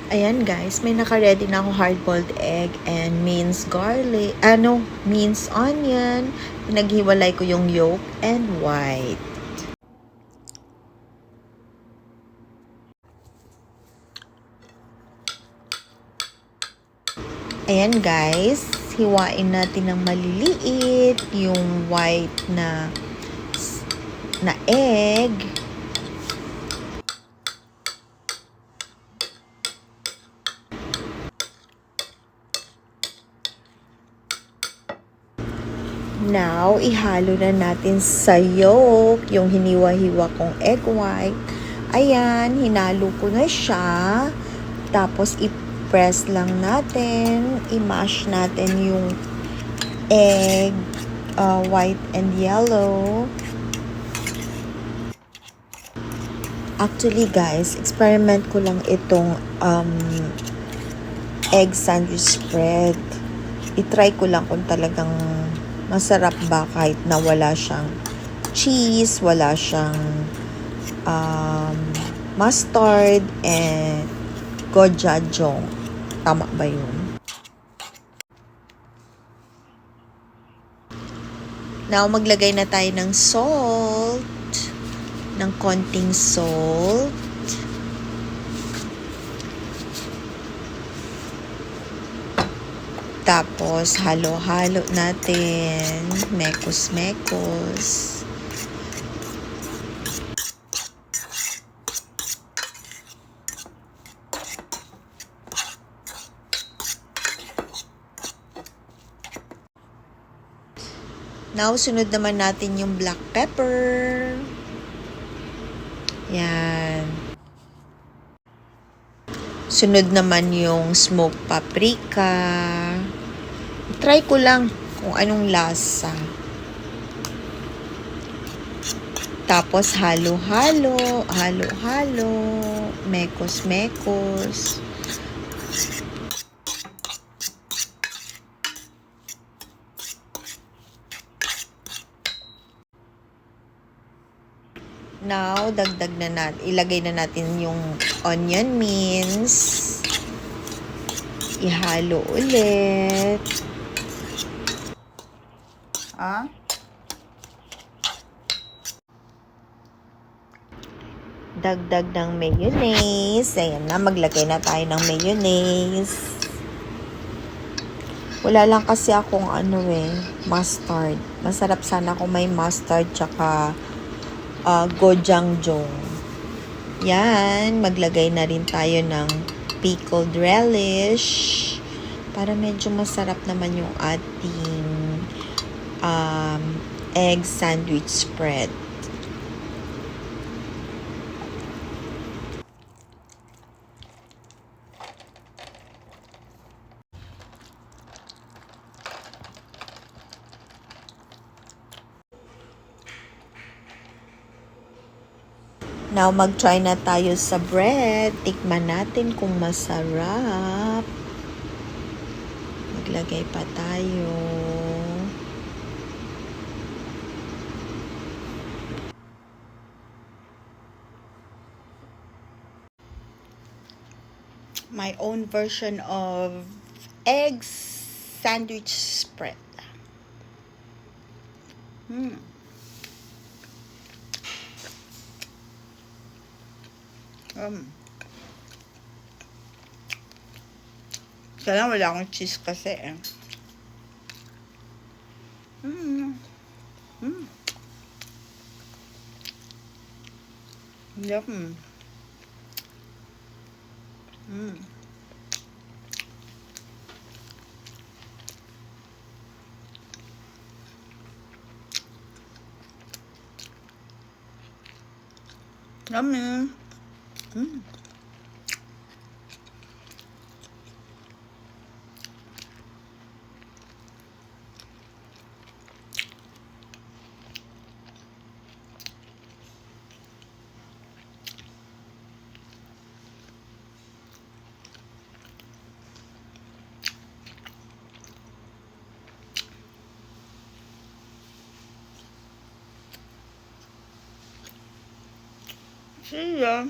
Ayan guys, may naka-ready na ako hard-boiled egg and minced garlic, minced onion. Pinaghiwalay ko yung yolk and white. Ayan guys, hiwain natin ng maliliit yung white na egg. Now, ihalo na natin sa yolk yung hiniwa-hiwa kong egg white. Ayan, hinalo ko na siya. Tapos, i-press lang natin. I-mash natin yung egg, white and yellow. Actually, guys, experiment ko lang itong egg sandwich spread. I-try ko lang kung talagang masarap ba kahit na wala siyang cheese, wala siyang mustard, and gochujang. Tama ba yun? Now, maglagay na tayo ng salt. Ng konting salt. Tapos, halo-halo natin. Mekos-mekos. Now, sunod naman natin yung black pepper. Yan. Sunod naman yung smoked paprika. Try ko lang kung anong lasa. Tapos halo-halo, halo-halo, mekos-mekos. Now, ilagay na natin yung onion mince. Ihalo ulit. Dagdag ng mayonnaise. Ayan na, maglagay na tayo ng mayonnaise. Wala lang kasi akong mustard. Masarap sana kung may mustard tsaka gochujang. Yan, maglagay na rin tayo ng pickled relish para medyo masarap naman yung ating egg sandwich spread. Now, mag-try na tayo sa bread. Tikman natin kung masarap. Maglagay pa tayo. My own version of egg sandwich spread. Sana wala akong cheese kasi Yum. Yummy. See ya.